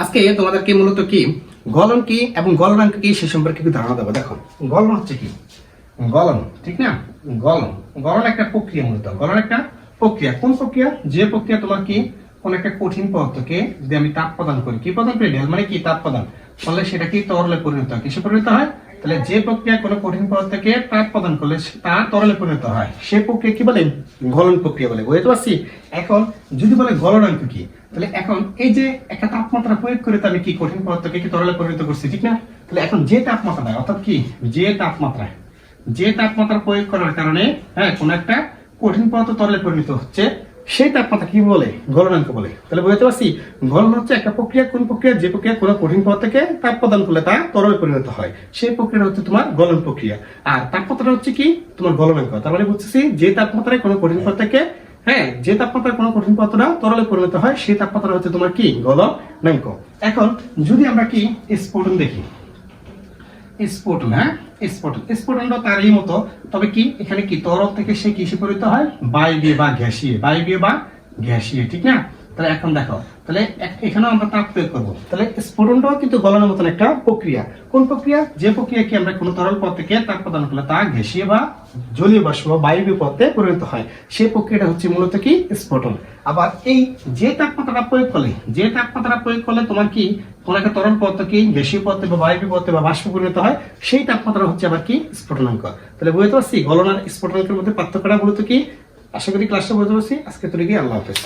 আজকে তোমাদেরকে মূলত কি গলন কি এবং গলনাঙ্ক কি সে সম্পর্কে একটু ধারণা দেবো। দেখো, গলন হচ্ছে কি? গলন, ঠিক না? গলন গলন একটা প্রক্রিয়া, মূলত গলন একটা প্রক্রিয়া। কোন প্রক্রিয়া? যে প্রক্রিয়া তোমার কি কোন একটা কঠিন পদার্থকে যদি আমি তাপ প্রদান করি, কি প্রদান করি? মানে কি তাপ প্রদান, ফলে সেটা কি তরলে পরিণত হয়। কিসে পরিণত হয়? তাহলে যে প্রক্রিয়া কোনো কঠিন পদার্থকে তাপ প্রদান করলে তা তরলে পরিণত হয়, সে প্রক্রিয়া কি বলে? গলন প্রক্রিয়া বলে। বুঝতে পারছি? এখন যদি বলে গলনাঙ্ক কি, তাহলে এখন এই যে একটা তাপমাত্রা প্রয়োগ করে আমি কি কঠিন পদার্থকে কি তরলে পরিণত করছি, ঠিক না? তাহলে এখন যে তাপমাত্রা, অর্থাৎ কি যে তাপমাত্রা প্রয়োগ করার কারণে কোন একটা কঠিন পদার্থ তরলে পরিণত হচ্ছে, সেই তাপমাত্রা কি বলে? গলনাঙ্ক বলে। তাহলে বুঝতে পারছি, গলন হচ্ছে একটা প্রক্রিয়া। কোন প্রক্রিয়া? যে প্রক্রিয়া কোনো কঠিন পদার্থকে তাপ প্রদান করলে তা তরলে পরিণত হয়, সেই প্রক্রিয়া হচ্ছে তোমার গলন প্রক্রিয়া। আর তাপমাত্রা হচ্ছে কি তোমার গলনাঙ্ক। তার মানে বুঝতেছি যে তাপমাত্রায় কোনো কঠিন পদার্থকে যে তাপমাত্রায় কোনো কঠিন পদার্থটা তরলে পরিণত হয়, সেই তাপমাত্রা হচ্ছে তোমার কি? গলনাঙ্ক। এখন যদি আমরা কি স্ফুটন দেখি, স্ফুটন, স্ফুটনটা তারই মতো, তবে কি এখানে কি তরল থেকে সে কিসে পরিণত হয়? বায়বীয় বা গ্যাসীয়, ঠিক না? তাহলে এখন দেখো, তাহলে এখানে আমরা তাপ প্রয়োগ করবো। তাহলে স্ফুটনটাও কিন্তু গলনের মতন একটা প্রক্রিয়া। কোন প্রক্রিয়া? যে প্রক্রিয়া কি আমরা কোনো তরল পদ থেকে তাপ প্রদান করলে তা গ্যাসীয় বা জলীয় বাষ্প বা বায়বীয় পদে পরিণত হয়, সেই প্রক্রিয়াটা হচ্ছে মূলত কি? স্ফুটন। আবার এই যে তাপমাত্রাটা প্রয়োগ করলে তোমার কি কোন একটা তরল পদার্থ কি গ্যাসীয় পদার্থে বা বায়বীয় পদার্থে বা বাষ্পে পরিণত হয়, সেই তাপমাত্রা হচ্ছে আবার কি? স্ফুটনাঙ্ক। তাহলে বুঝতে পারছি গলন আর স্ফুটনাঙ্কের মধ্যে পার্থক্যটা মূলত কি? আশা করি ক্লাসটা বুঝতে পারছি। আজকে তোর গিয়ে আল্লাহ হাফেজ।